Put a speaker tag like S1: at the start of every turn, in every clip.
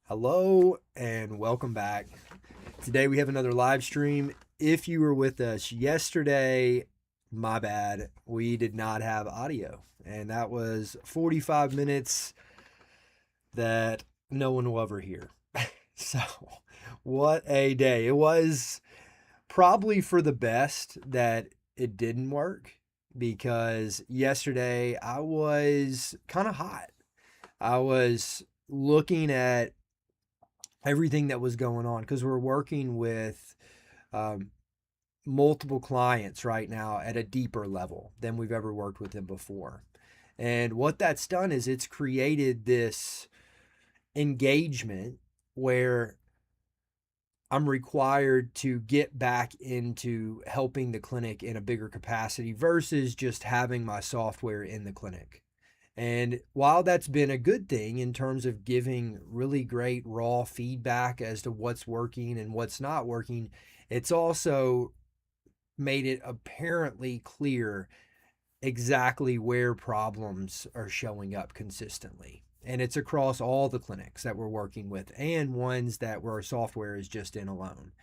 S1: Hello and welcome back. Today we have another live stream. If you were with us yesterday, my bad, we did not have audio. And that was 45 minutes that no one will ever hear. So, what a day. It was probably for the best that it didn't work because yesterday I was kind of hot. I was looking at everything that was going on because we're working with um, multiple clients right now at a deeper level than we've ever worked with them before. And what that's done is it's created this engagement where I'm required to get back into helping the clinic in a bigger capacity versus just having my software in the clinic. And while that's been a good thing in terms of giving really great raw feedback as to what's working and what's not working, it's also made it apparently clear exactly where problems are showing up consistently. And it's across all the clinics that we're working with and ones that where our software is just in alone.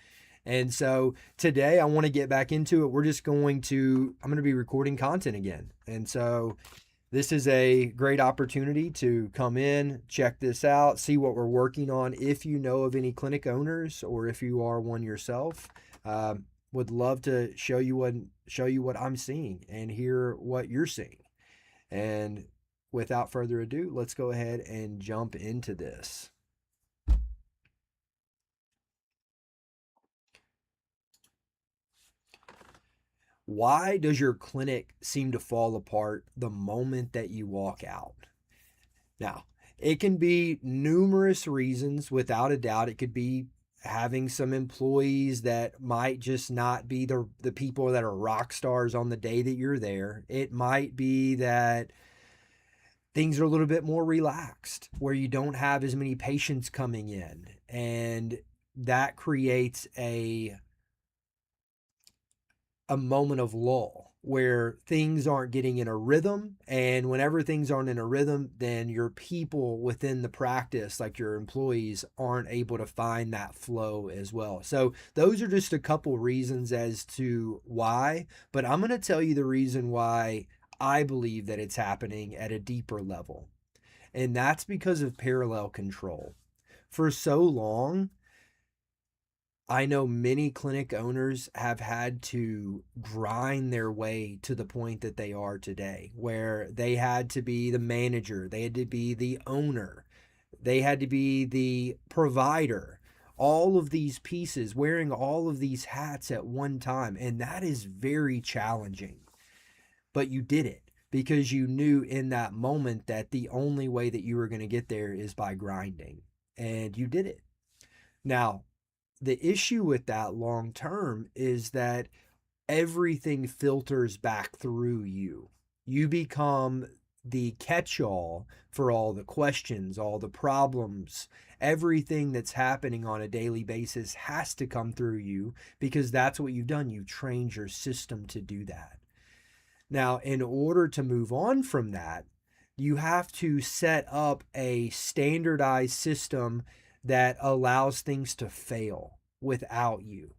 S1: And so today I want to get back into it. I'm going to be recording content again. And so this is a great opportunity to come in, check this out, see what we're working on. If you know of any clinic owners or if you are one yourself, would love to show you what I'm seeing and hear what you're seeing. And without further ado, let's go ahead and jump into this. Why does your clinic seem to fall apart the moment that you walk out? Now, it can be numerous reasons, without a doubt. It could be having some employees that might just not be the people that are rock stars on the day that you're there. It might be that things are a little bit more relaxed, where you don't have as many patients coming in, and that creates a moment of lull where things aren't getting in a rhythm. And whenever things aren't in a rhythm, then your people within the practice, like your employees, aren't able to find that flow as well. So those are just a couple reasons as to why, but I'm going to tell you the reason why I believe that it's happening at a deeper level. And that's because of parallel control. For so long, I know many clinic owners have had to grind their way to the point that they are today, where they had to be the manager, they had to be the owner, they had to be the provider, all of these pieces, wearing all of these hats at one time. And that is very challenging. But you did it because you knew in that moment that the only way that you were going to get there is by grinding. And you did it. Now, the issue with that long term is that everything filters back through you. You become the catch all for all the questions, all the problems. Everything that's happening on a daily basis has to come through you because that's what you've done. You trained your system to do that. Now, in order to move on from that, you have to set up a standardized system that allows things to fail without you.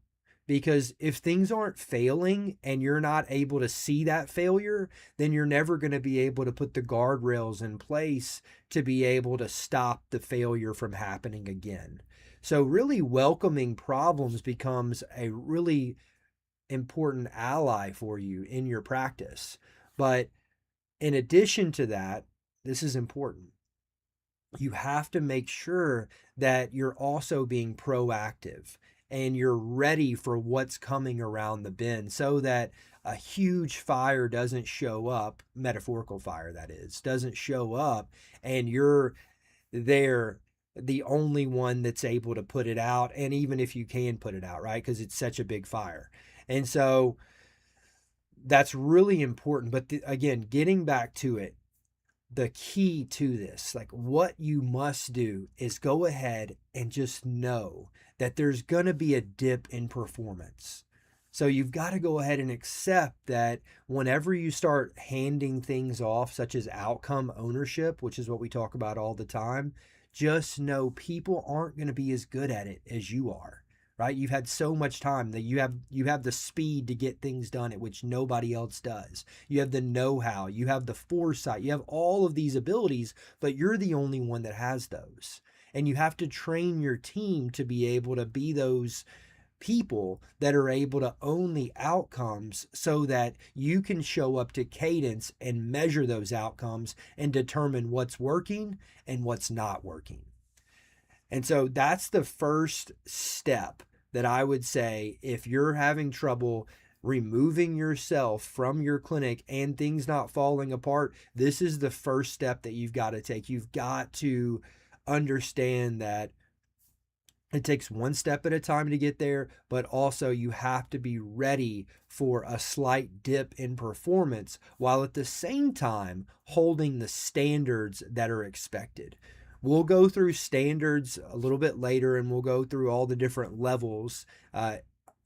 S1: Because if things aren't failing and you're not able to see that failure, then you're never going to be able to put the guardrails in place to be able to stop the failure from happening again. So, really welcoming problems becomes a really important ally for you in your practice. But in addition to that, this is important. You have to make sure that you're also being proactive and you're ready for what's coming around the bend so that a huge fire doesn't show up, metaphorical fire that is, doesn't show up, and you're there the only one that's able to put it out. And even if you can put it out, right? Because it's such a big fire. And so that's really important. But again, getting back to it, the key to this, like what you must do is go ahead and just know that there's going to be a dip in performance. So you've got to go ahead and accept that whenever you start handing things off, such as outcome ownership, which is what we talk about all the time, just know people aren't going to be as good at it as you are, right? You've had so much time that you have the speed to get things done at which nobody else does. You have the know-how, you have the foresight, you have all of these abilities, but you're the only one that has those. And you have to train your team to be able to be those people that are able to own the outcomes so that you can show up to cadence and measure those outcomes and determine what's working and what's not working. And so that's the first step that I would say if you're having trouble removing yourself from your clinic and things not falling apart, this is the first step that you've got to take. You've got to understand that it takes one step at a time to get there, but also you have to be ready for a slight dip in performance while at the same time holding the standards that are expected. We'll go through standards a little bit later, and we'll go through all the different levels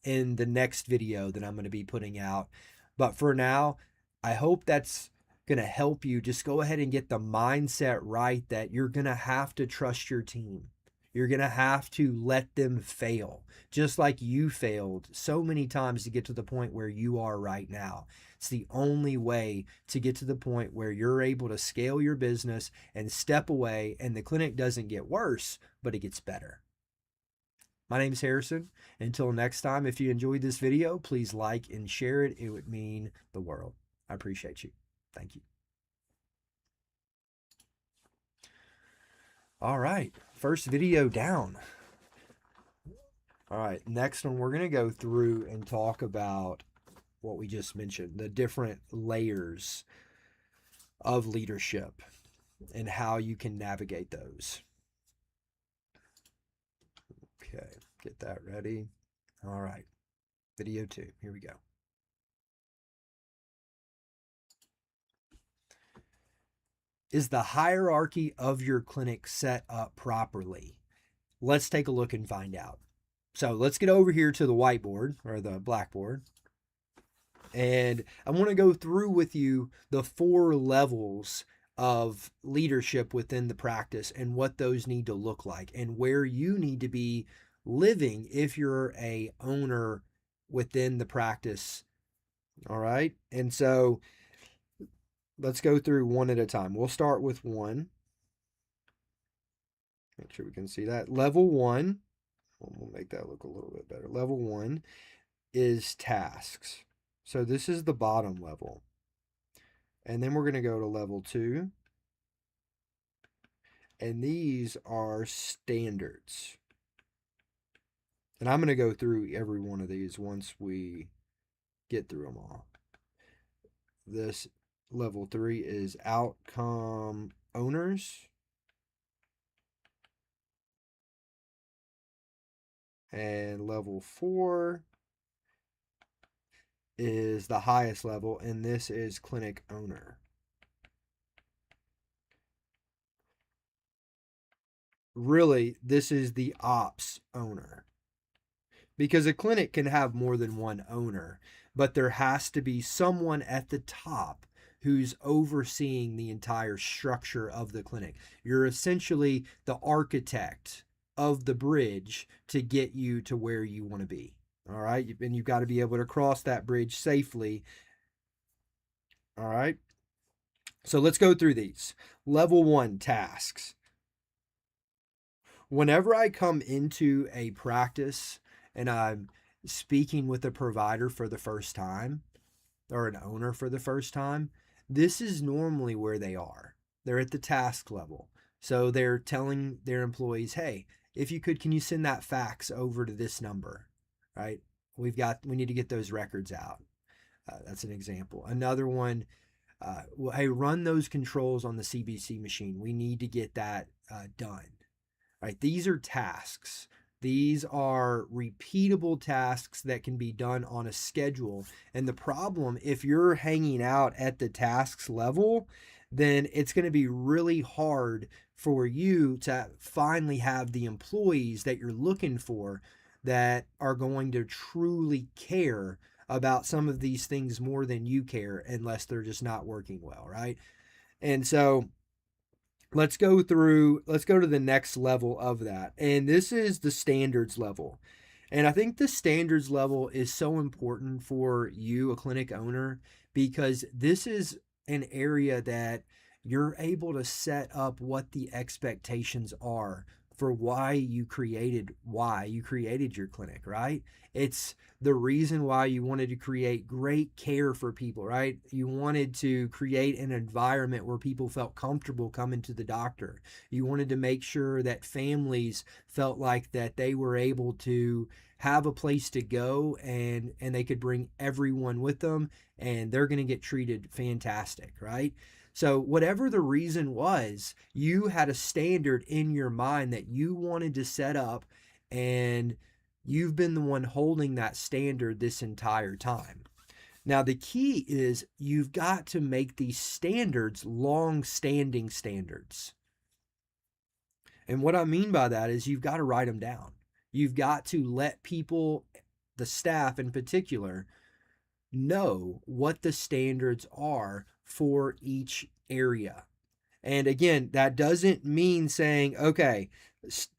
S1: in the next video that I'm going to be putting out. But for now, I hope that's going to help you. Just go ahead and get the mindset right that you're going to have to trust your team. You're going to have to let them fail, just like you failed so many times to get to the point where you are right now. It's the only way to get to the point where you're able to scale your business and step away, and the clinic doesn't get worse, but it gets better. My name is Harrison. Until next time, if you enjoyed this video, please like and share it. It would mean the world. I appreciate you. Thank you. All right, first video down. All right, next one, we're going to go through and talk about what we just mentioned, the different layers of leadership and how you can navigate those. Okay, get that ready. All right, video 2, here we go. Is the hierarchy of your clinic set up properly? Let's take a look and find out. So let's get over here to the whiteboard or the blackboard. And I want to go through with you the 4 levels of leadership within the practice and what those need to look like and where you need to be living if you're a owner within the practice. All right. And so let's go through one at a time. We'll start with 1. Make sure we can see that. Level 1, we'll make that look a little bit better. Level 1 is tasks. So this is the bottom level. And then we're going to go to level 2. And these are standards. And I'm going to go through every one of these once we get through them all. This level 3 is outcome owners. And level 4 is the highest level, and this is clinic owner. Really, this is the ops owner. Because a clinic can have more than one owner, but there has to be someone at the top who's overseeing the entire structure of the clinic. You're essentially the architect of the bridge to get you to where you want to be. All right. And you've got to be able to cross that bridge safely. All right. So let's go through these. Level 1, tasks. Whenever I come into a practice and I'm speaking with a provider for the first time or an owner for the first time, this is normally where they are. They're at the task level. So they're telling their employees, hey, if you could, can you send that fax over to this number, right? We need to get those records out. That's an example. Another one, hey, run those controls on the CBC machine. We need to get that done, right? These are tasks. These are repeatable tasks that can be done on a schedule. And the problem, if you're hanging out at the tasks level, then it's going to be really hard for you to finally have the employees that you're looking for that are going to truly care about some of these things more than you care, unless they're just not working well, right? And so let's go to the next level of that. And this is the standards level. And I think the standards level is so important for you, a clinic owner, because this is an area that you're able to set up what the expectations are for why you created your clinic, right? It's the reason why you wanted to create great care for people, right? You wanted to create an environment where people felt comfortable coming to the doctor. You wanted to make sure that families felt like that they were able to have a place to go, and they could bring everyone with them, and they're going to get treated fantastic, right? So whatever the reason was, you had a standard in your mind that you wanted to set up, and you've been the one holding that standard this entire time. Now, the key is you've got to make these standards long-standing standards. And what I mean by that is you've got to write them down. You've got to let people, the staff in particular, know what the standards are for each area. And again, that doesn't mean saying, okay,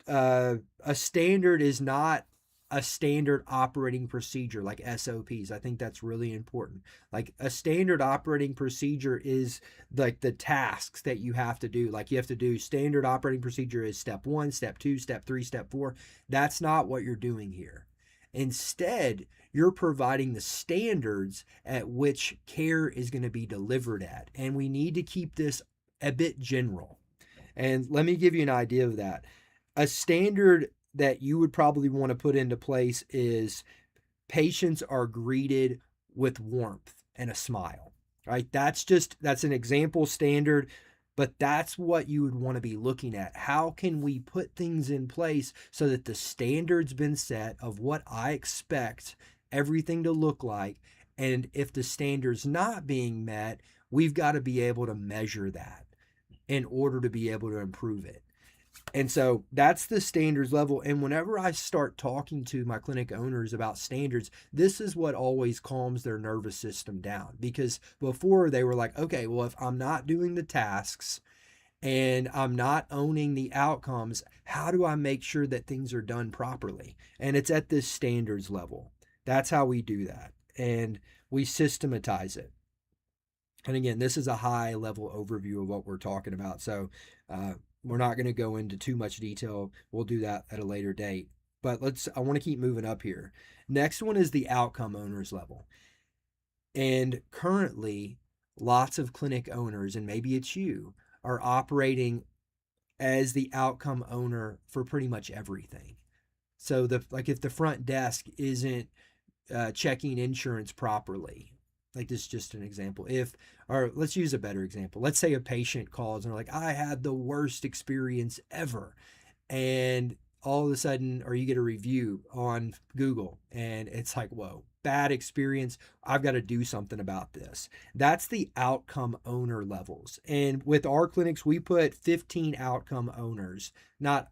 S1: a standard is not a standard operating procedure like SOPs. I think that's really important. Like a standard operating procedure is like the tasks that you have to do. Like you have to do standard operating procedure is step 1, step 2, step 3, step 4. That's not what you're doing here. Instead, you're providing the standards at which care is going to be delivered at. And we need to keep this a bit general. And let me give you an idea of that. A standard that you would probably want to put into place is patients are greeted with warmth and a smile, right? That's an example standard, but that's what you would want to be looking at. How can we put things in place so that the standard's been set of what I expect everything to look like? And if the standard's not being met, we've got to be able to measure that in order to be able to improve it. And so that's the standards level. And whenever I start talking to my clinic owners about standards, this is what always calms their nervous system down. Because before they were like, okay, well, if I'm not doing the tasks and I'm not owning the outcomes, how do I make sure that things are done properly? And it's at this standards level. That's how we do that. And we systematize it. And again, this is a high level overview of what we're talking about. So we're not going to go into too much detail. We'll do that at a later date. But I want to keep moving up here. Next one is the outcome owners level. And currently, lots of clinic owners, and maybe it's you, are operating as the outcome owner for pretty much everything. So if the front desk isn't checking insurance properly, like this is just an example. Or let's use a better example. Let's say a patient calls and they're like, I had the worst experience ever. And all of a sudden, or you get a review on Google and it's like, whoa, bad experience. I've got to do something about this. That's the outcome owner levels. And with our clinics, we put 15 outcome owners, not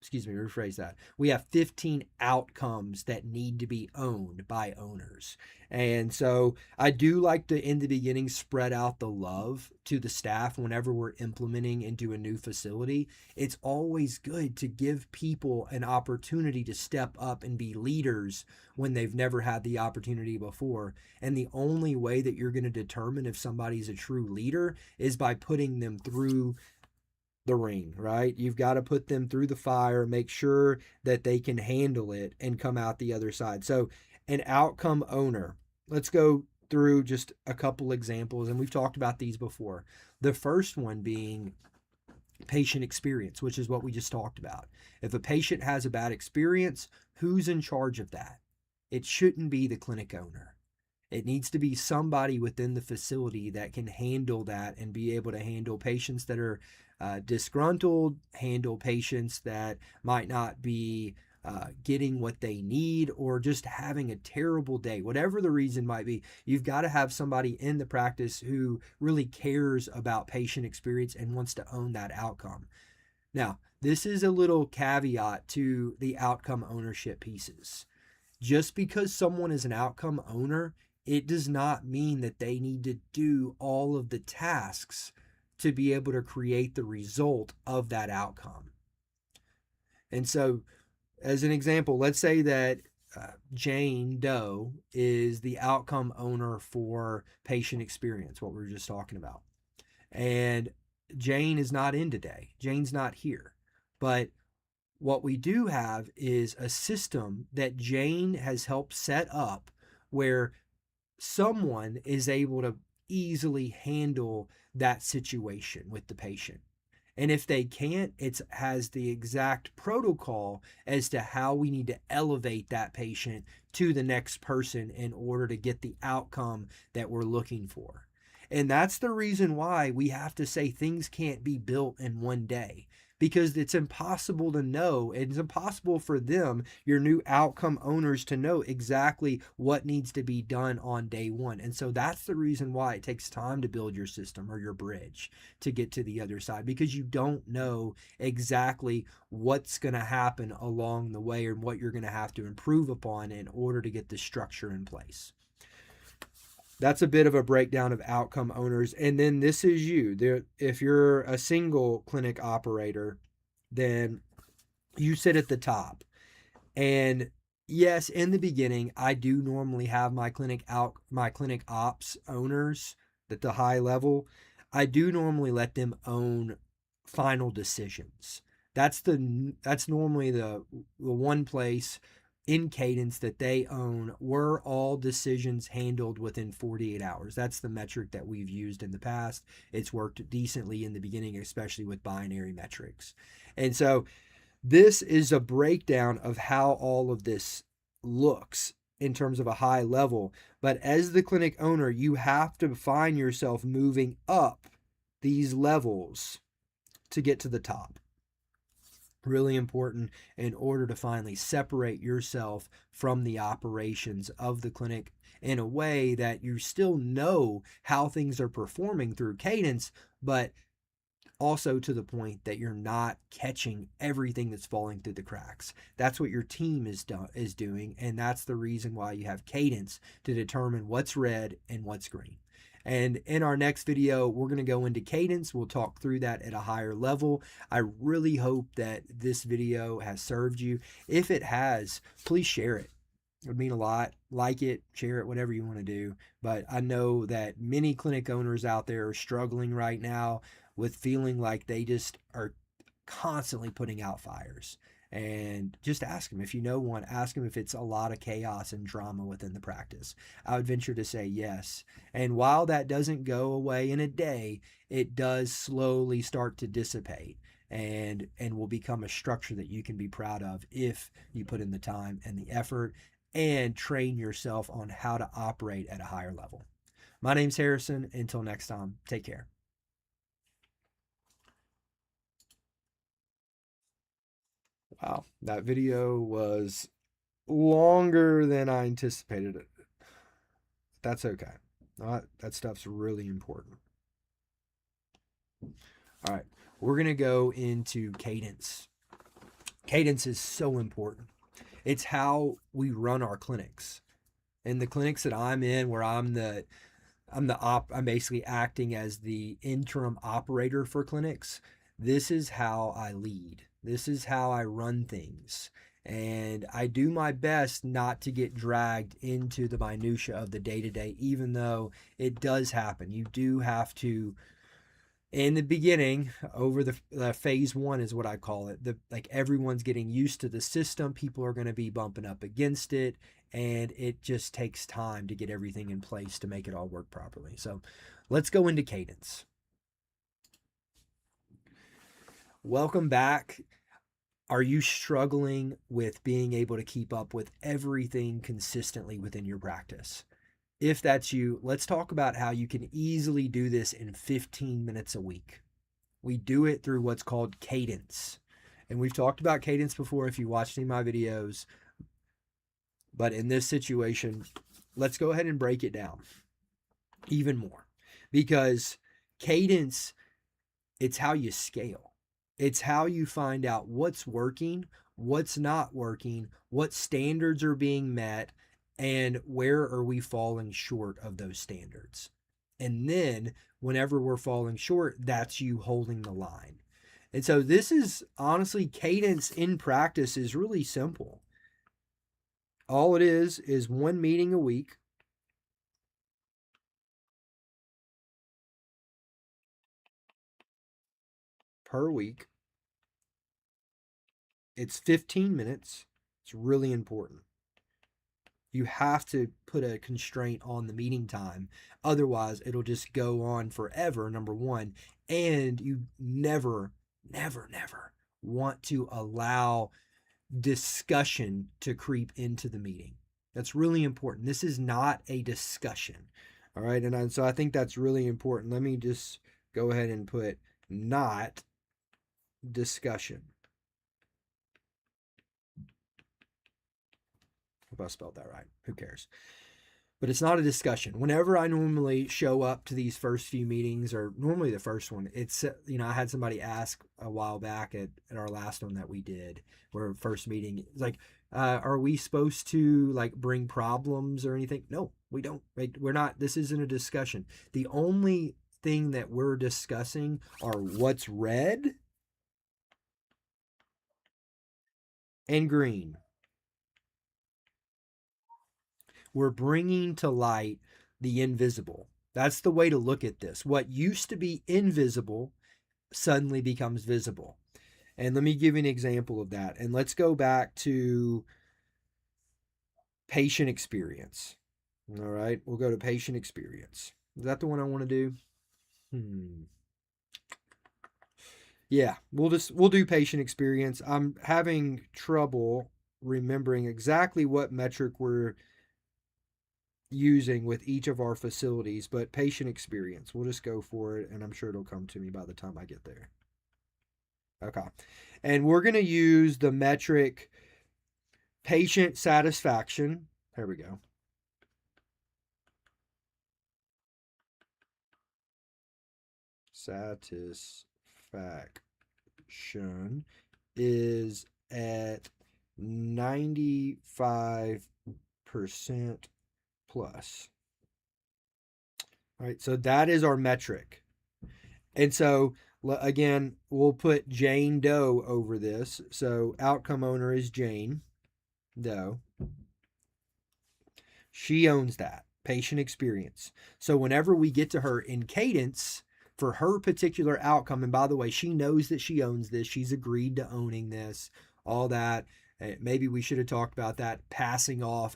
S1: rephrase that. We have 15 outcomes that need to be owned by owners. And so I do like to, in the beginning, spread out the love to the staff whenever we're implementing into a new facility. It's always good to give people an opportunity to step up and be leaders when they've never had the opportunity before. And the only way that you're going to determine if somebody's a true leader is by putting them through the ring, right? You've got to put them through the fire, make sure that they can handle it and come out the other side. So, an outcome owner. Let's go through just a couple examples, and we've talked about these before. The first one being patient experience, which is what we just talked about. If a patient has a bad experience, who's in charge of that? It shouldn't be the clinic owner. It needs to be somebody within the facility that can handle that and be able to handle patients that are disgruntled, handle patients that might not be getting what they need, or just having a terrible day. Whatever the reason might be, you've got to have somebody in the practice who really cares about patient experience and wants to own that outcome. Now, this is a little caveat to the outcome ownership pieces. Just because someone is an outcome owner, it does not mean that they need to do all of the tasks to be able to create the result of that outcome. And so, as an example, let's say that Jane Doe is the outcome owner for patient experience, what we were just talking about. And Jane is not in today. Jane's not here. But what we do have is a system that Jane has helped set up where someone is able to easily handle that situation with the patient. And if they can't, it has the exact protocol as to how we need to elevate that patient to the next person in order to get the outcome that we're looking for. And that's the reason why we have to say things can't be built in one day, because it's impossible to know. It's impossible for them, your new outcome owners, to know exactly what needs to be done on day one. And so that's the reason why it takes time to build your system or your bridge to get to the other side, because you don't know exactly what's going to happen along the way and what you're going to have to improve upon in order to get the structure in place. That's a bit of a breakdown of outcome owners. And then this is you. If you're a single clinic operator, then you sit at the top. And yes, in the beginning, I do normally have my clinic ops owners at the high level. I do normally let them own final decisions. That's normally the one place in Cadence that they own were all decisions handled within 48 hours. That's the metric that we've used in the past. It's worked decently in the beginning, especially with binary metrics. And so this is a breakdown of how all of this looks in terms of a high level. But as the clinic owner, you have to find yourself moving up these levels to get to the top. Really important in order to finally separate yourself from the operations of the clinic in a way that you still know how things are performing through Cadence, but also to the point that you're not catching everything that's falling through the cracks. That's what your team is doing, and that's the reason why you have Cadence to determine what's red and what's green. And in our next video, we're going to go into Cadence. We'll talk through that at a higher level. I really hope that this video has served you. If it has, please share it. It would mean a lot. Like it, share it, whatever you want to do. But I know that many clinic owners out there are struggling right now with feeling like they just are constantly putting out fires. And just ask them, if you know one, ask them if it's a lot of chaos and drama within the practice. I would venture to say yes. And while that doesn't go away in a day, it does slowly start to dissipate and will become a structure that you can be proud of if you put in the time and the effort and train yourself on how to operate at a higher level. My name's Harrison. Until next time, take care. Wow, that video was longer than I anticipated it. That's okay. That stuff's really important. All right, we're going to go into Cadence. Cadence is so important. It's how we run our clinics. In the clinics that I'm in, where I'm basically acting as the interim operator for clinics. This is how I lead. This is how I run things. And I do my best not to get dragged into the minutia of the day-to-day, even though it does happen. You do have to, in the beginning, over the phase one is what I call it. Like everyone's getting used to the system. People are going to be bumping up against it. And it just takes time to get everything in place to make it all work properly. So let's go into Cadence. Welcome back. Are you struggling with being able to keep up with everything consistently within your practice? If that's you, let's talk about how you can easily do this in 15 minutes a week. We do it through what's called Cadence. And we've talked about Cadence before if you watched any of my videos. But in this situation, let's go ahead and break it down even more. Because Cadence, it's how you scale. It's how you find out what's working, what's not working, what standards are being met, and where are we falling short of those standards. And then whenever we're falling short, that's you holding the line. And so this is honestly, cadence in practice is really simple. All it is one meeting a week. Per week. It's 15 minutes. It's really important. You have to put a constraint on the meeting time. Otherwise, it'll just go on forever, number one. And you never, never, never want to allow discussion to creep into the meeting. That's really important. This is not a discussion. All right. And so I think that's really important. Let me just go ahead and put not discussion. Hope I spelled that right. Who cares? But it's not a discussion. Whenever I normally show up to these first few meetings, or normally the first one, it's, I had somebody ask a while back at our last one that we did, where first meeting, it's like, are we supposed to like bring problems or anything? No, we don't. We're not. This isn't a discussion. The only thing that we're discussing are what's red and green. We're bringing to light the invisible. That's the way to look at this. What used to be invisible suddenly becomes visible. And let me give you an example of that. And let's go back to patient experience. All right, we'll go to patient experience. Is that the one I want to do? Yeah, we'll do patient experience. I'm having trouble remembering exactly what metric we're using with each of our facilities, but patient experience, we'll just go for it, and I'm sure it'll come to me by the time I get there. Okay. And we're going to use the metric patient satisfaction. There we go. Satisfaction is at 95% plus. All right, so that is our metric. And so again, we'll put Jane Doe over this. So outcome owner is Jane Doe. She owns that patient experience. So whenever we get to her in cadence for her particular outcome, and by the way, she knows that she owns this, she's agreed to owning this, all that. Maybe we should have talked about that, passing off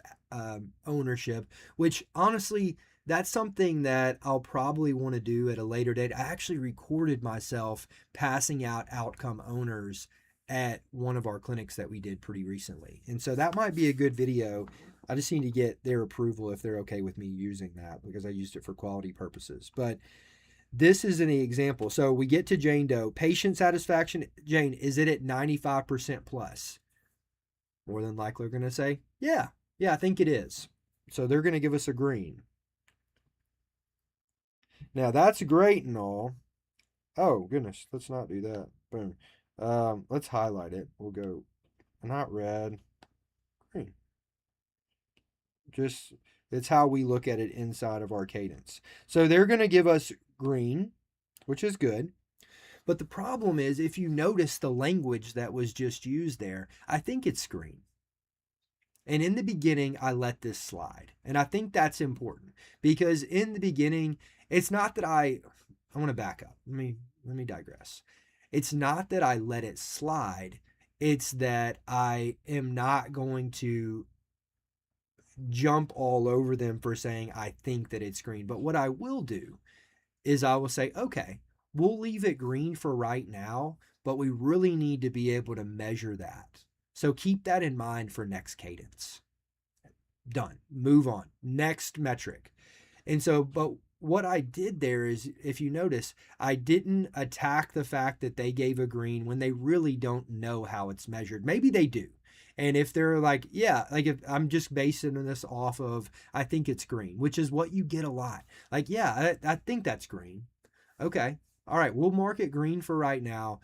S1: ownership, which honestly, that's something that I'll probably want to do at a later date. I actually recorded myself passing out outcome owners at one of our clinics that we did pretty recently. And so that might be a good video. I just need to get their approval if they're okay with me using that, because I used it for quality purposes. But this is an example. So we get to Jane Doe. Patient satisfaction, Jane, is it at 95% plus? More than likely, they're going to say, yeah, I think it is. So they're going to give us a green. Now that's great and all. Oh, goodness, let's not do that. Boom. Let's highlight it. We'll go, not red, green. Just, it's how we look at it inside of our cadence. So they're going to give us green, which is good. But the problem is, if you notice the language that was just used there, I think it's green. And in the beginning, I let this slide. And I think that's important, because in the beginning, it's not that I want to back up. Let me digress. It's not that I let it slide. It's that I am not going to jump all over them for saying I think that it's green. But what I will do is I will say, okay, we'll leave it green for right now, but we really need to be able to measure that. So keep that in mind for next cadence. Done. Move on. Next metric. And so, but what I did there is, if you notice, I didn't attack the fact that they gave a green when they really don't know how it's measured. Maybe they do. And if they're like, yeah, like if I'm just basing this off of, I think it's green, which is what you get a lot. Like, yeah, I think that's green. Okay. All right. We'll mark it green for right now,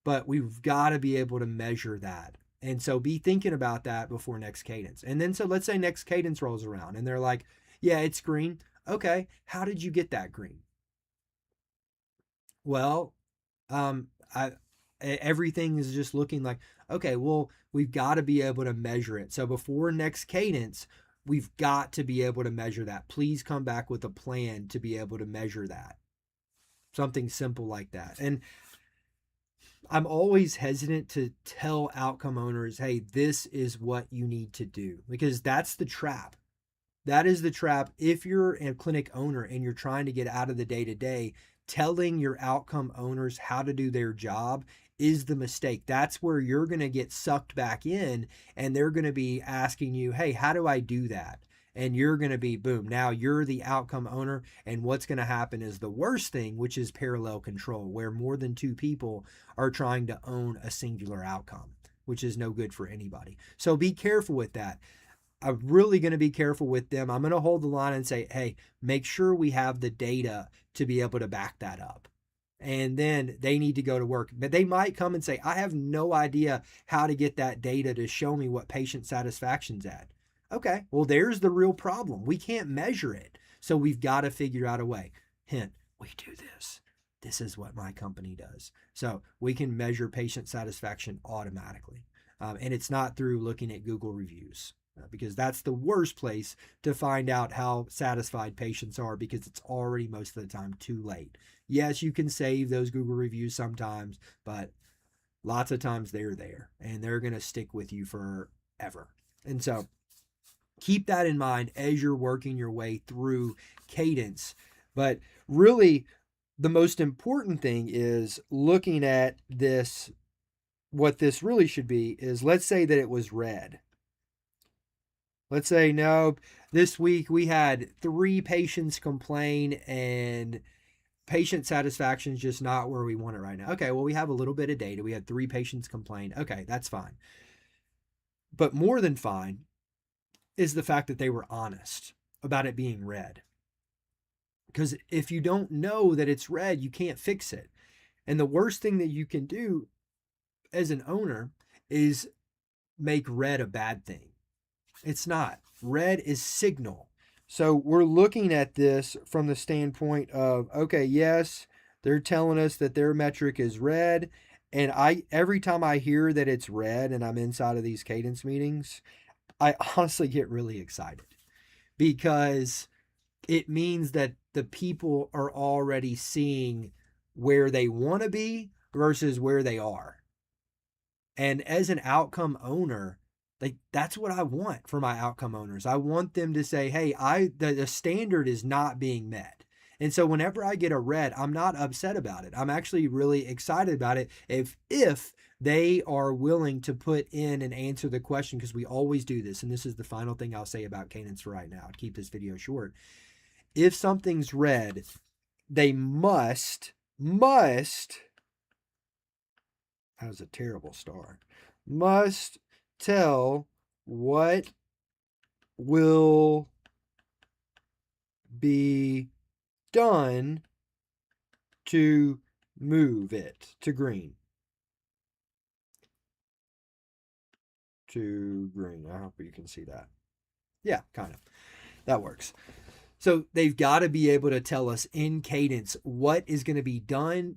S1: but we've got to be able to measure that. And so be thinking about that before next cadence. And then, so let's say next cadence rolls around and they're like, yeah, it's green. Okay, how did you get that green? Well, um, I everything is just looking like, okay, well, we've got to be able to measure it. So before next cadence, we've got to be able to measure that. Please come back with a plan to be able to measure that. Something simple like that. And I'm always hesitant to tell outcome owners, hey, this is what you need to do, because that's the trap. That is the trap. If you're a clinic owner and you're trying to get out of the day to day, telling your outcome owners how to do their job is the mistake. That's where you're going to get sucked back in, and they're going to be asking you, hey, how do I do that? And you're going to be, boom, now you're the outcome owner. And what's going to happen is the worst thing, which is parallel control, where more than two people are trying to own a singular outcome, which is no good for anybody. So be careful with that. I'm really going to be careful with them. I'm going to hold the line and say, hey, make sure we have the data to be able to back that up. And then they need to go to work. But they might come and say, I have no idea how to get that data to show me what patient satisfaction's at. Okay, well, there's the real problem. We can't measure it. So we've got to figure out a way. Hint, we do this. This is what my company does. So we can measure patient satisfaction automatically. And it's not through looking at Google reviews. Because that's the worst place to find out how satisfied patients are, because it's already most of the time too late. Yes, you can save those Google reviews sometimes, but lots of times they're there and they're going to stick with you forever. And so keep that in mind as you're working your way through cadence. But really, the most important thing is looking at this. What this really should be is, let's say that it was red. Let's say, no, this week we had 3 patients complain and patient satisfaction is just not where we want it right now. Okay, well, we have a little bit of data. We had 3 patients complain. Okay, that's fine. But more than fine is the fact that they were honest about it being red. Because if you don't know that it's red, you can't fix it. And the worst thing that you can do as an owner is make red a bad thing. It's not. Red is signal. So we're looking at this from the standpoint of, okay, yes, they're telling us that their metric is red. And every time I hear that it's red and I'm inside of these cadence meetings, I honestly get really excited, because it means that the people are already seeing where they want to be versus where they are. And as an outcome owner, that's what I want for my outcome owners. I want them to say, hey, the standard is not being met. And so whenever I get a red, I'm not upset about it. I'm actually really excited about it if they are willing to put in and answer the question, because we always do this. And this is the final thing I'll say about cadence for right now, to keep this video short. If something's red, they must, that was a terrible start, must tell what will be done to move it to green. To green. I hope you can see that. Yeah, kind of. That works. So they've got to be able to tell us in cadence what is going to be done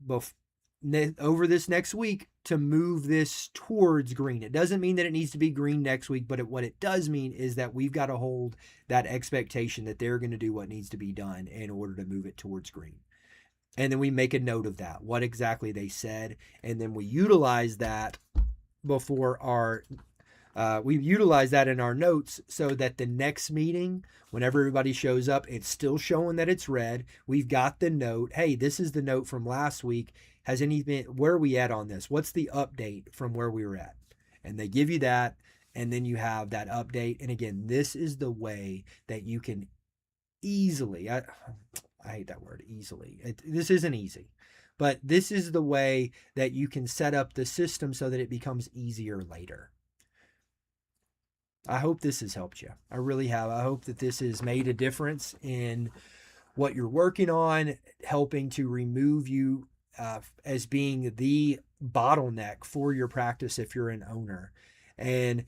S1: over this next week to move this towards green. It doesn't mean that it needs to be green next week, but what it does mean is that we've got to hold that expectation that they're going to do what needs to be done in order to move it towards green. And then we make a note of that, what exactly they said, and then we utilize that we utilize that in our notes, so that the next meeting, whenever everybody shows up, it's still showing that it's red. We've got the note. Hey, this is the note from last week. Where are we at on this? What's the update from where we were at? And they give you that, and then you have that update. And again, this is the way that you can easily, I hate that word, easily. This isn't easy, but this is the way that you can set up the system so that it becomes easier later. I hope this has helped you. I really have. I hope that this has made a difference in what you're working on, helping to remove you as being the bottleneck for your practice if you're an owner. And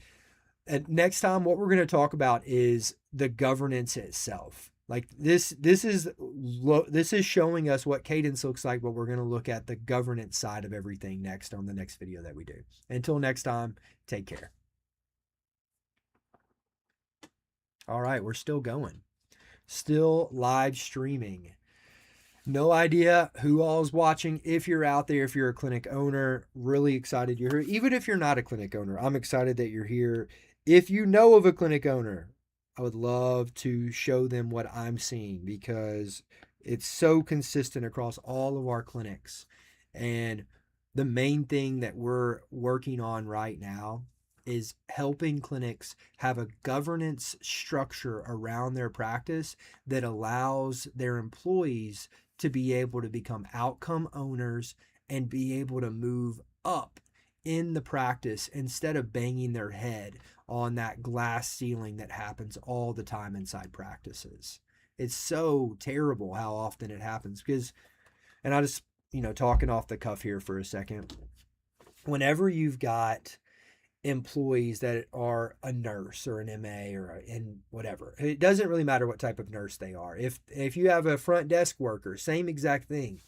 S1: next time, what we're going to talk about is the governance itself. Like this is showing us what cadence looks like, but we're going to look at the governance side of everything next on the next video that we do. Until next time, take care. All right, we're still going. Still live streaming. No idea who all is watching. If you're out there, if you're a clinic owner, really excited you're here. Even if you're not a clinic owner, I'm excited that you're here. If you know of a clinic owner, I would love to show them what I'm seeing because it's so consistent across all of our clinics. And the main thing that we're working on right now is helping clinics have a governance structure around their practice that allows their employees to be able to become outcome owners and be able to move up in the practice instead of banging their head on that glass ceiling that happens all the time inside practices. It's so terrible how often it happens because, and I just, talking off the cuff here for a second, whenever you've got employees that are a nurse or an MA or in whatever, it doesn't really matter what type of nurse they are. If you have a front desk worker, same exact thing.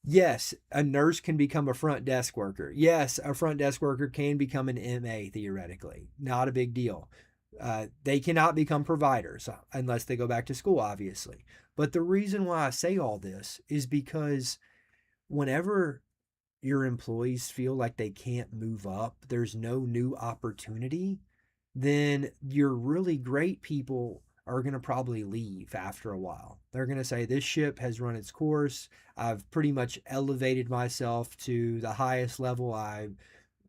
S1: Yes, a nurse can become a front desk worker. Yes, a front desk worker can become an MA theoretically. Not a big deal. They cannot become providers unless they go back to school, obviously. But the reason why I say all this is because whenever your employees feel like they can't move up, there's no new opportunity, then your really great people are going to probably leave after a while. They're going to say, this ship has run its course. I've pretty much elevated myself to the highest level I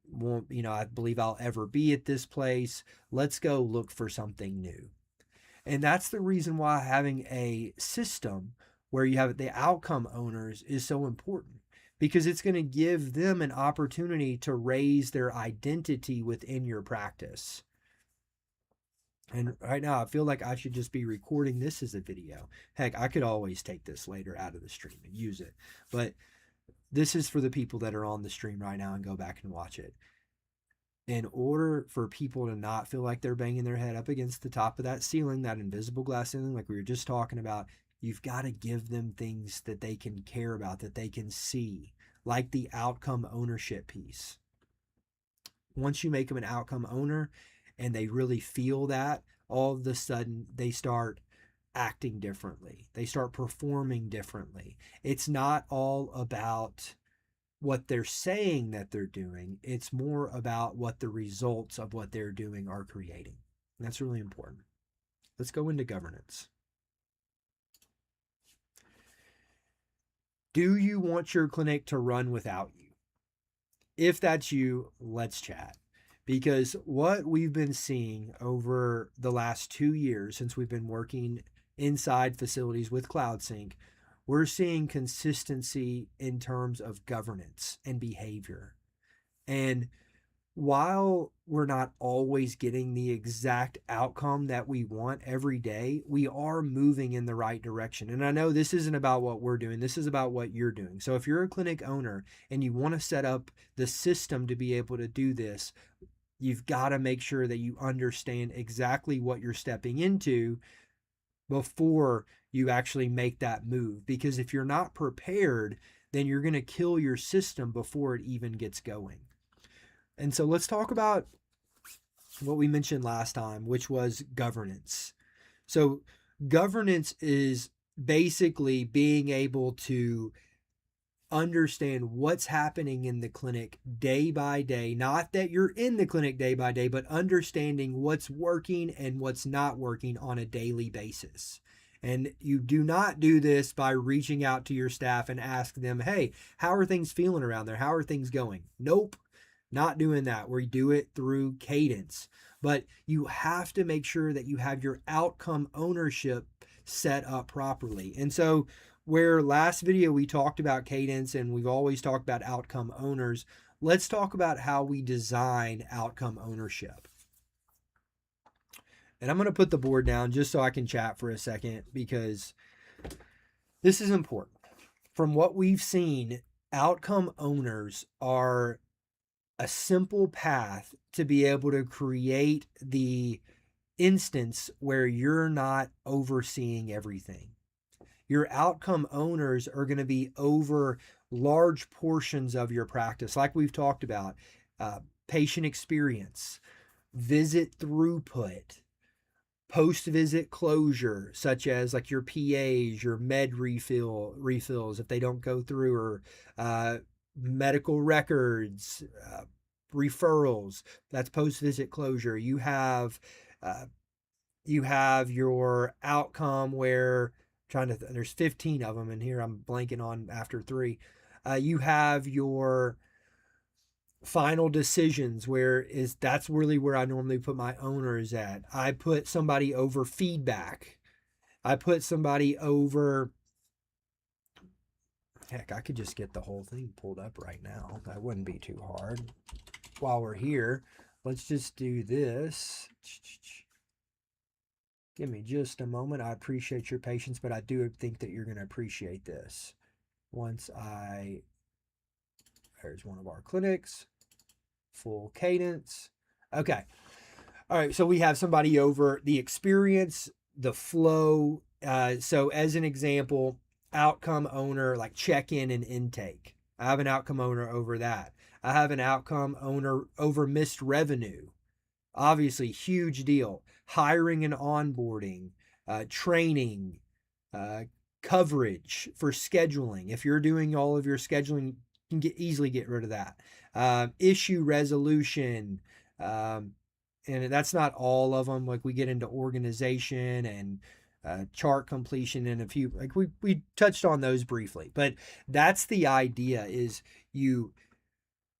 S1: believe I'll ever be at this place. Let's go look for something new. And that's the reason why having a system where you have the outcome owners is so important, because it's going to give them an opportunity to raise their identity within your practice. And right now, I feel like I should just be recording this as a video. Heck, I could always take this later out of the stream and use it. But this is for the people that are on the stream right now and go back and watch it. In order for people to not feel like they're banging their head up against the top of that ceiling, that invisible glass ceiling, like we were just talking about, you've got to give them things that they can care about, that they can see, like the outcome ownership piece. Once you make them an outcome owner and they really feel that, all of a sudden they start acting differently. They start performing differently. It's not all about what they're saying that they're doing. It's more about what the results of what they're doing are creating. And that's really important. Let's go into governance. Do you want your clinic to run without you? If that's you, let's chat. Because what we've been seeing over the last 2 years since we've been working inside facilities with CloudSync, we're seeing consistency in terms of governance and behavior. And while we're not always getting the exact outcome that we want every day, we are moving in the right direction. And I know this isn't about what we're doing. This is about what you're doing. So if you're a clinic owner and you want to set up the system to be able to do this, you've got to make sure that you understand exactly what you're stepping into before you actually make that move. Because if you're not prepared, then you're going to kill your system before it even gets going. And so let's talk about what we mentioned last time, which was governance. So governance is basically being able to understand what's happening in the clinic day by day. Not that you're in the clinic day by day, but understanding what's working and what's not working on a daily basis. And you do not do this by reaching out to your staff and ask them, hey, how are things feeling around there? How are things going? Nope. Not doing that. We do it through cadence. But you have to make sure that you have your outcome ownership set up properly. And so where last video we talked about cadence and we've always talked about outcome owners, let's talk about how we design outcome ownership. And I'm going to put the board down just so I can chat for a second because this is important. From what we've seen, outcome owners are a simple path to be able to create the instance where you're not overseeing everything. Your outcome owners are going to be over large portions of your practice, like we've talked about, patient experience, visit throughput, post-visit closure, such as like your PAs, your med refills if they don't go through, or medical records, referrals. That's post-visit closure. Uh, you have your outcome where there's 15 of them in here. I'm blanking on after 3. You have your final decisions, that's really where I normally put my owners at. I put somebody over feedback. I put somebody over, heck, I could just get the whole thing pulled up right now. That wouldn't be too hard. While we're here, let's just do this. Give me just a moment. I appreciate your patience, but I do think that you're going to appreciate this. There's one of our clinics, full cadence. Okay. All right. So we have somebody over the experience, the flow. So as an example, outcome owner, like check-in and intake. I have an outcome owner over that. I have an outcome owner over missed revenue. Obviously, huge deal. Hiring and onboarding, training, coverage for scheduling. If you're doing all of your scheduling, you can easily get rid of that. Issue resolution, and that's not all of them. Like we get into organization and chart completion and a few, like we touched on those briefly, but that's the idea, is you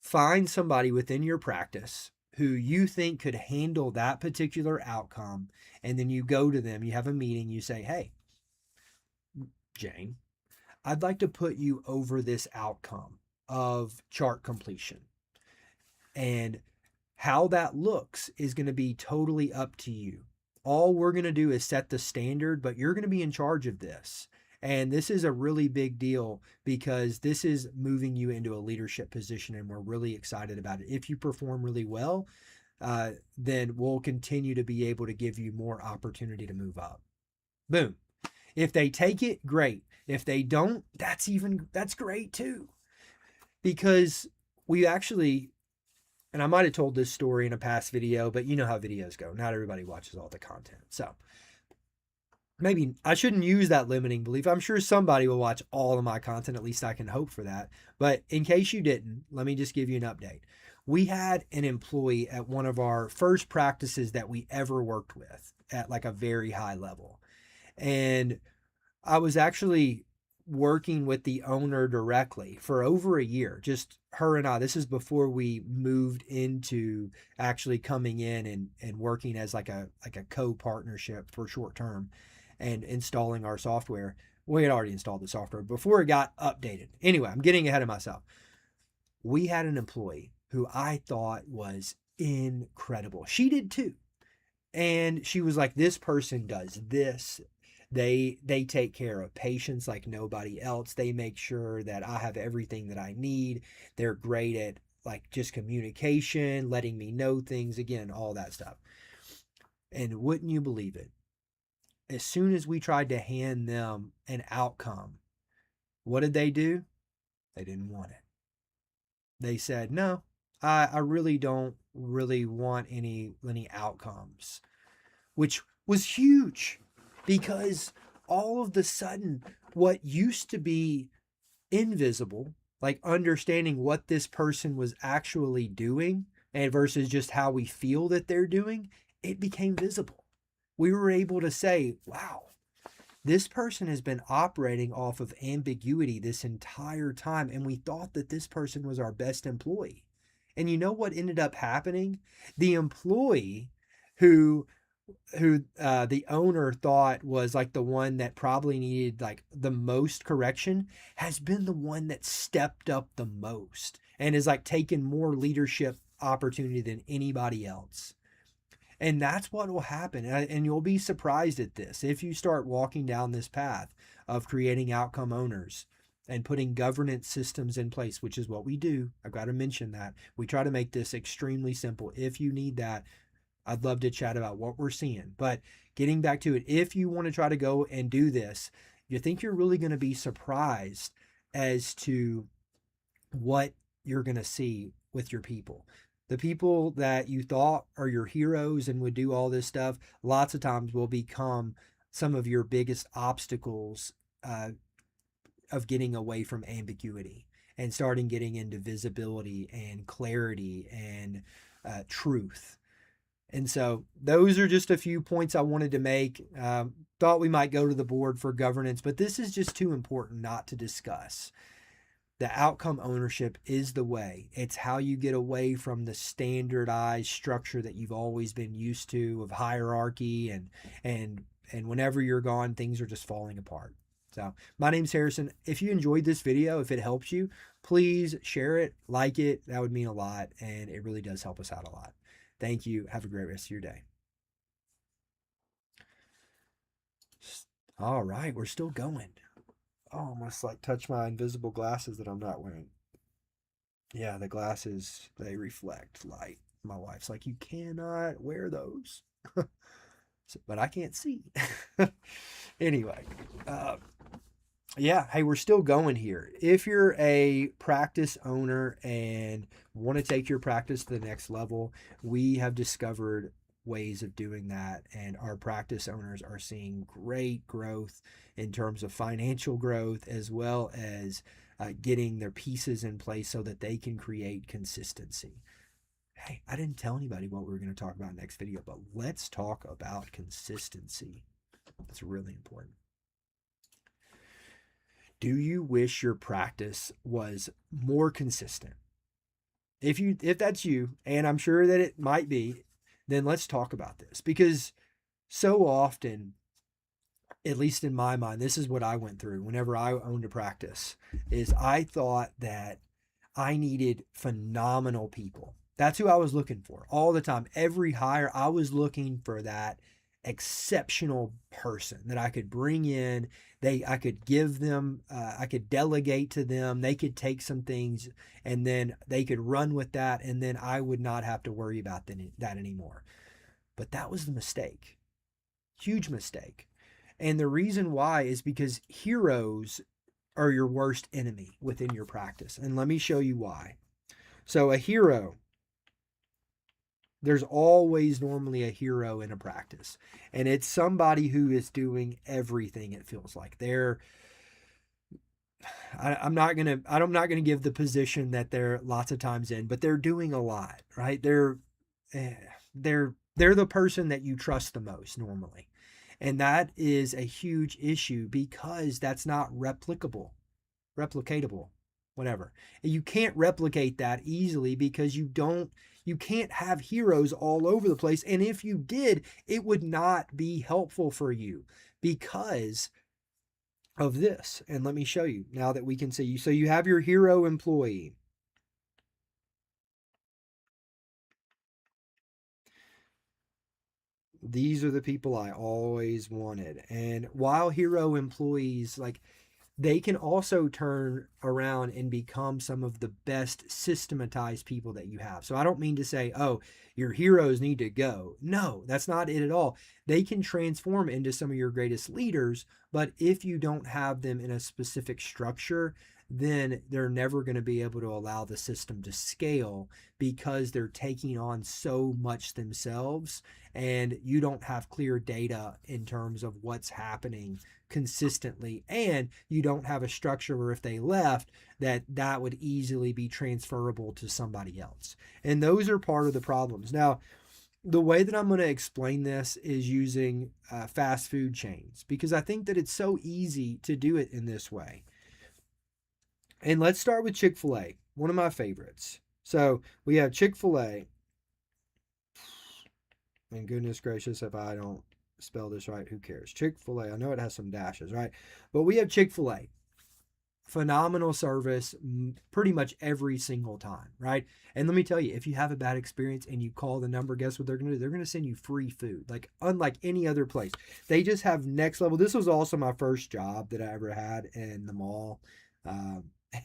S1: find somebody within your practice who you think could handle that particular outcome, and then you go to them, you have a meeting, you say, hey, Jane, I'd like to put you over this outcome of chart completion. And how that looks is going to be totally up to you. All we're going to do is set the standard, but you're going to be in charge of this. And this is a really big deal because this is moving you into a leadership position, and we're really excited about it. If you perform really well, then we'll continue to be able to give you more opportunity to move up. Boom. If they take it, great. If they don't, that's great too. Because we actually, and I might have told this story in a past video, but you know how videos go. Not everybody watches all the content. So maybe I shouldn't use that limiting belief. I'm sure somebody will watch all of my content. At least I can hope for that. But in case you didn't, let me just give you an update. We had an employee at one of our first practices that we ever worked with at like a very high level. And I was actually working with the owner directly for over a year, just her and I. This is before we moved into actually coming in and working as like a co-partnership for short term and installing our software. We had already installed the software before it got updated. Anyway, I'm getting ahead of myself. We had an employee who I thought was incredible. She did too. And she was like, this person does this. They take care of patients like nobody else. They make sure that I have everything that I need. They're great at like just communication, letting me know things, again, all that stuff. And wouldn't you believe it? As soon as we tried to hand them an outcome, what did they do? They didn't want it. They said, no, I really don't really want any outcomes, which was huge. Because all of the sudden, what used to be invisible, like understanding what this person was actually doing and versus just how we feel that they're doing, it became visible. We were able to say, wow, this person has been operating off of ambiguity this entire time, and we thought that this person was our best employee. And you know what ended up happening? The employee who the owner thought was like the one that probably needed like the most correction has been the one that stepped up the most and is like taken more leadership opportunity than anybody else. And that's what will happen. And you'll be surprised at this if you start walking down this path of creating outcome owners and putting governance systems in place, which is what we do. I've got to mention that. We try to make this extremely simple. If you need that, I'd love to chat about what we're seeing. But getting back to it, if you want to try to go and do this, you think you're really going to be surprised as to what you're going to see with your people. The people that you thought are your heroes and would do all this stuff, lots of times will become some of your biggest obstacles of getting away from ambiguity and starting getting into visibility and clarity and truth. And so those are just a few points I wanted to make. Thought we might go to the board for governance, but this is just too important not to discuss. The outcome ownership is the way. It's how you get away from the standardized structure that you've always been used to of hierarchy, and whenever you're gone, things are just falling apart. So my name's Harrison. If you enjoyed this video, if it helps you, please share it, like it. That would mean a lot, and it really does help us out a lot. Thank you. Have a great rest of your day. All right, we're still going. Oh, almost like touch my invisible glasses that I'm not wearing. Yeah, the glasses, they reflect light. My wife's like, you cannot wear those. So, but I can't see. Anyway, yeah, hey, we're still going here. If you're a practice owner and want to take your practice to the next level, we have discovered ways of doing that, and our practice owners are seeing great growth in terms of financial growth, as well as getting their pieces in place so that they can create consistency. Hey, I didn't tell anybody what we were going to talk about next video, but let's talk about consistency. It's really important. Do you wish your practice was more consistent? If that's you, and I'm sure that it might be, then let's talk about this, because so often, at least in my mind, this is what I went through whenever I owned a practice, is I thought that I needed phenomenal people. That's who I was looking for all the time. Every hire, I was looking for that exceptional person that I could bring in. I could give them, I could delegate to them. They could take some things and then they could run with that. And then I would not have to worry about that anymore. But that was the mistake. Huge mistake. And the reason why is because heroes are your worst enemy within your practice. And let me show you why. So a hero, there's always normally a hero in a practice, and it's somebody who is doing everything. It feels like I'm not gonna give the position that they're lots of times in, but they're doing a lot, right? They're the person that you trust the most normally, and that is a huge issue because that's not replicatable, whatever. You can't replicate that easily because you can't have heroes all over the place. And if you did, it would not be helpful for you because of this. And let me show you now that we can see you. So you have your hero employee. These are the people I always wanted. And while hero employees, like, they can also turn around and become some of the best systematized people that you have. So I don't mean to say, oh, your heroes need to go. No, that's not it at all. They can transform into some of your greatest leaders, but if you don't have them in a specific structure, then they're never going to be able to allow the system to scale because they're taking on so much themselves, and you don't have clear data in terms of what's happening consistently, and you don't have a structure where if they left that would easily be transferable to somebody else. And those are part of the problems. Now, the way that I'm going to explain this is using fast food chains, because I think that it's so easy to do it in this way. And let's start with Chick-fil-A, one of my favorites. So we have Chick-fil-A, and goodness gracious, if I don't spell this right, who cares? Chick-fil-A, I know it has some dashes, right? But we have Chick-fil-A. Phenomenal service pretty much every single time, right? And let me tell you, if you have a bad experience and you call the number, guess what they're going to do? They're going to send you free food, like unlike any other place. They just have next level. This was also my first job that I ever had in the mall.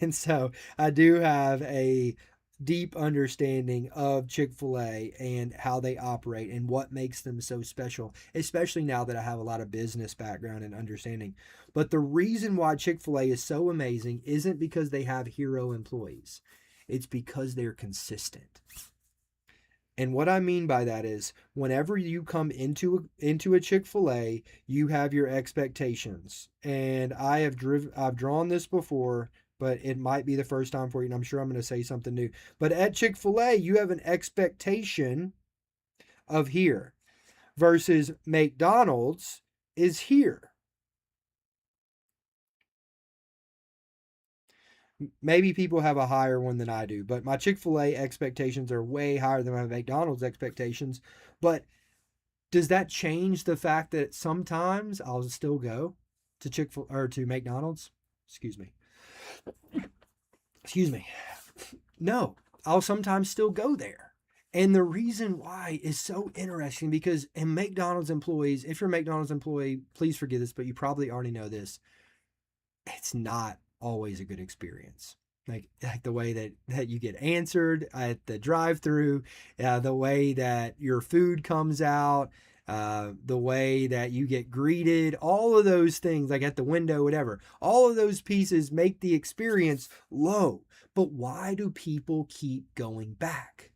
S1: And so I do have a deep understanding of Chick-fil-A and how they operate and what makes them so special, especially now that I have a lot of business background and understanding. But the reason why Chick-fil-A is so amazing isn't because they have hero employees. It's because they're consistent. And what I mean by that is whenever you come into a Chick-fil-A, you have your expectations. And I've drawn this before, but it might be the first time for you, and I'm sure I'm going to say something new. But at Chick-fil-A, you have an expectation of here versus McDonald's is here. Maybe people have a higher one than I do, but my Chick-fil-A expectations are way higher than my McDonald's expectations. But does that change the fact that sometimes I'll still go to Chick-fil or to McDonald's? Excuse me. Excuse me. No, I'll sometimes still go there. And the reason why is so interesting because in McDonald's employees, if you're a McDonald's employee, please forgive this, but you probably already know this. It's not always a good experience. Like the way that you get answered at the drive-through, the way that your food comes out, the way that you get greeted, all of those things, like at the window, whatever, all of those pieces make the experience low. But why do people keep going back?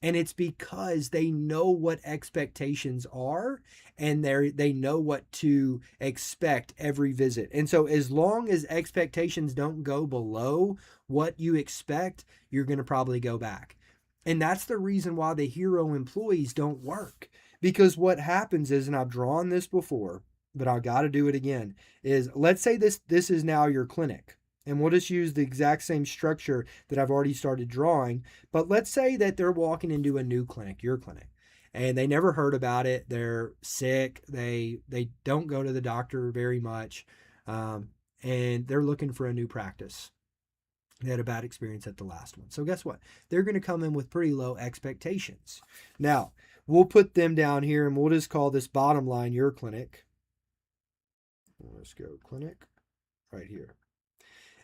S1: And it's because they know what expectations are and they know what to expect every visit. And so as long as expectations don't go below what you expect, you're going to probably go back. And that's the reason why the hero employees don't work. Because what happens is, and I've drawn this before, but I got to do it again, is let's say this is now your clinic. And we'll just use the exact same structure that I've already started drawing. But let's say that they're walking into a new clinic, your clinic, and they never heard about it. They're sick. They don't go to the doctor very much, and they're looking for a new practice. They had a bad experience at the last one. So guess what? They're going to come in with pretty low expectations. Now, we'll put them down here, and we'll just call this bottom line your clinic. Let's go clinic right here.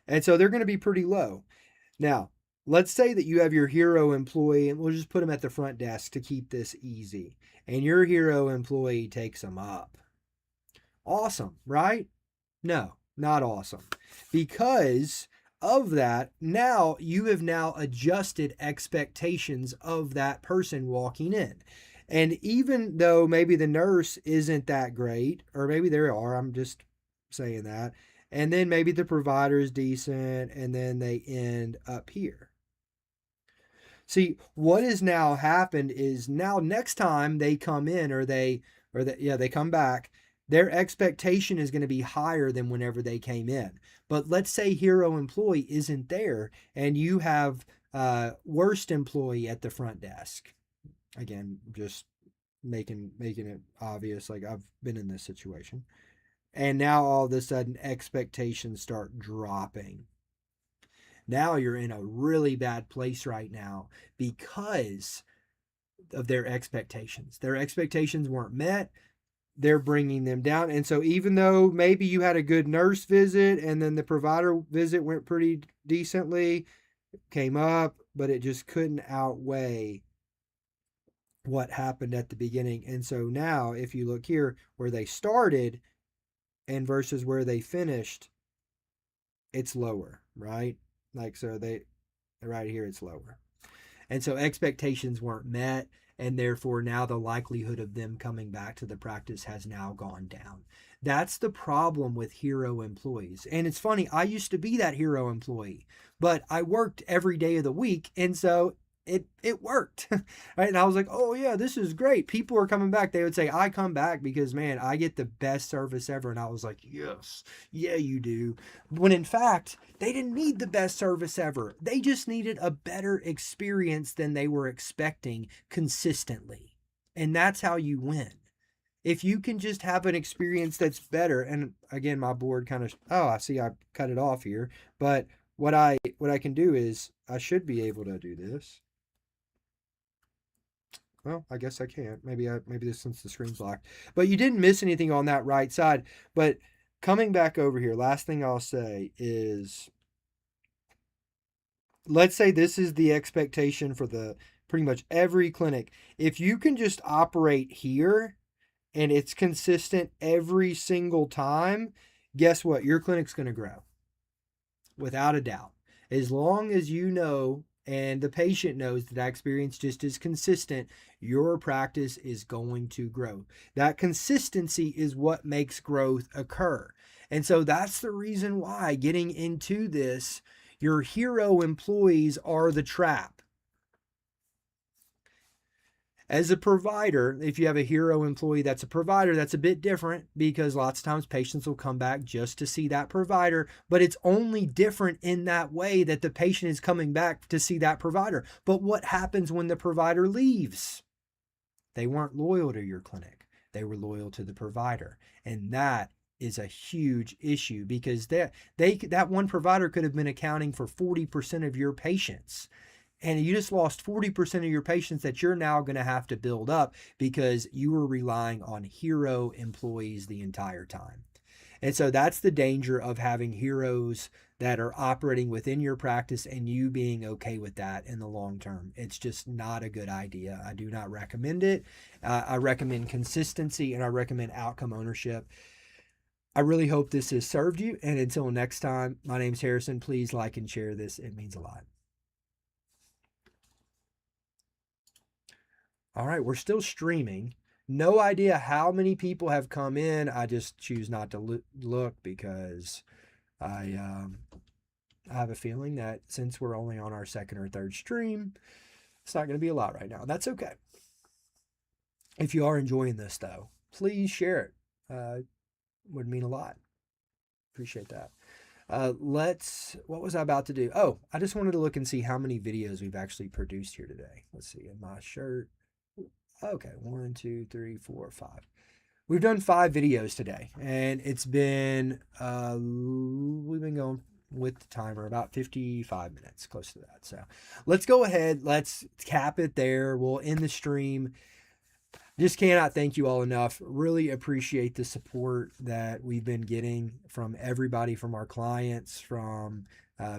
S1: And so they're going to be pretty low. Now, let's say that you have your hero employee, and we'll just put them at the front desk to keep this easy. And your hero employee takes them up. Awesome, right? No, not awesome. Because of that, now you have now adjusted expectations of that person walking in. And even though maybe the nurse isn't that great, or maybe there are, I'm just saying that, and then maybe the provider is decent, and then they end up here. See, what has now happened is now next time they come in they come back, their expectation is going to be higher than whenever they came in. But let's say hero employee isn't there and you have worst employee at the front desk. Again, just making it obvious, like I've been in this situation. And now all of a sudden expectations start dropping. Now you're in a really bad place right now because of their expectations. Their expectations weren't met. They're bringing them down. And so even though maybe you had a good nurse visit and then the provider visit went pretty decently, came up, but it just couldn't outweigh what happened at the beginning. And so now if you look here where they started and versus where they finished, it's lower, right? Like, so right here, it's lower. And so expectations weren't met, and therefore now the likelihood of them coming back to the practice has now gone down. That's the problem with hero employees. And it's funny, I used to be that hero employee, but I worked every day of the week, and so it worked. Right? And I was like, oh yeah, this is great. People are coming back. They would say, I come back because man, I get the best service ever. And I was like, yes, yeah, you do. When in fact, they didn't need the best service ever. They just needed a better experience than they were expecting consistently. And that's how you win. If you can just have an experience that's better, and again, my board kind of, oh, I see I cut it off here. But what I can do is I should be able to do this. Well, I guess I can't. Maybe this since the screen's locked. But you didn't miss anything on that right side. But coming back over here, last thing I'll say is let's say this is the expectation for the pretty much every clinic. If you can just operate here and it's consistent every single time, guess what? Your clinic's going to grow without a doubt. As long as you know and the patient knows that experience just is consistent, your practice is going to grow. That consistency is what makes growth occur. And so that's the reason why getting into this, your hero employees are the trap. As a provider, if you have a hero employee that's a provider, that's a bit different because lots of times patients will come back just to see that provider, but it's only different in that way that the patient is coming back to see that provider. But what happens when the provider leaves? They weren't loyal to your clinic. They were loyal to the provider. And that is a huge issue because that one provider could have been accounting for 40% of your patients. And you just lost 40% of your patients that you're now going to have to build up because you were relying on hero employees the entire time. And so that's the danger of having heroes that are operating within your practice and you being okay with that in the long term. It's just not a good idea. I do not recommend it. I recommend consistency and I recommend outcome ownership. I really hope this has served you. And until next time, my name's Harrison. Please like and share this. It means a lot. All right, we're still streaming. No idea how many people have come in. I just choose not to look because I have a feeling that since we're only on our second or third stream, it's not going to be a lot right now. That's okay. If you are enjoying this, though, please share it. Would mean a lot. Appreciate that. What was I about to do? Oh, I just wanted to look and see how many videos we've actually produced here today. Let's see, in my shirt. Okay, 1, 2, 3, 4, 5. We've done 5 videos today, and it's been, we've been going with the timer about 55 minutes, close to that. So let's go ahead. Let's cap it there. We'll end the stream. Just cannot thank you all enough. Really appreciate the support that we've been getting from everybody, from our clients, from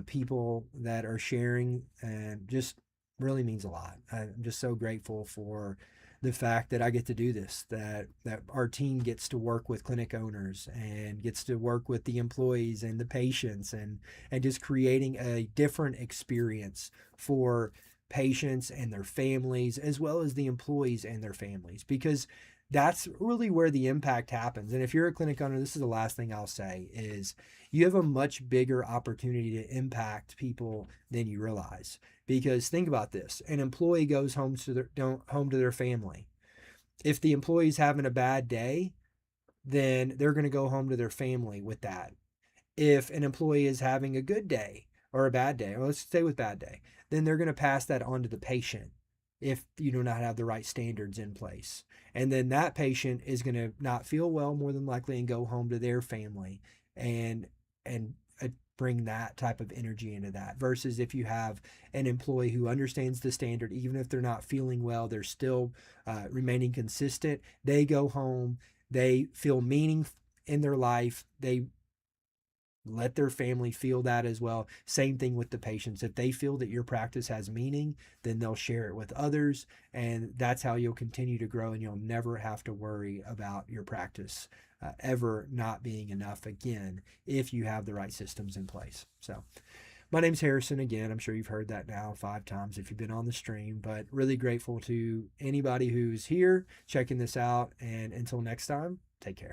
S1: people that are sharing, and just really means a lot. I'm just so grateful for the fact that I get to do this, that our team gets to work with clinic owners and gets to work with the employees and the patients and just creating a different experience for patients and their families as well as the employees and their families, because that's really where the impact happens. And if you're a clinic owner, this is the last thing I'll say is you have a much bigger opportunity to impact people than you realize. Because think about this, an employee goes home to their family. If the employee's having a bad day, then they're going to go home to their family with that. If an employee is having a good day or a bad day, or let's stay with bad day, then they're going to pass that on to the patient if you do not have the right standards in place. And then that patient is going to not feel well more than likely and go home to their family and bring that type of energy into that, versus if you have an employee who understands the standard, even if they're not feeling well, they're still remaining consistent. They go home, they feel meaning in their life, they let their family feel that as well. Same thing with the patients. If they feel that your practice has meaning, then they'll share it with others. And that's how you'll continue to grow, and you'll never have to worry about your practice ever not being enough again if you have the right systems in place. So my name's Harrison. Again, I'm sure you've heard that now 5 times if you've been on the stream, but really grateful to anybody who's here checking this out. And until next time, take care.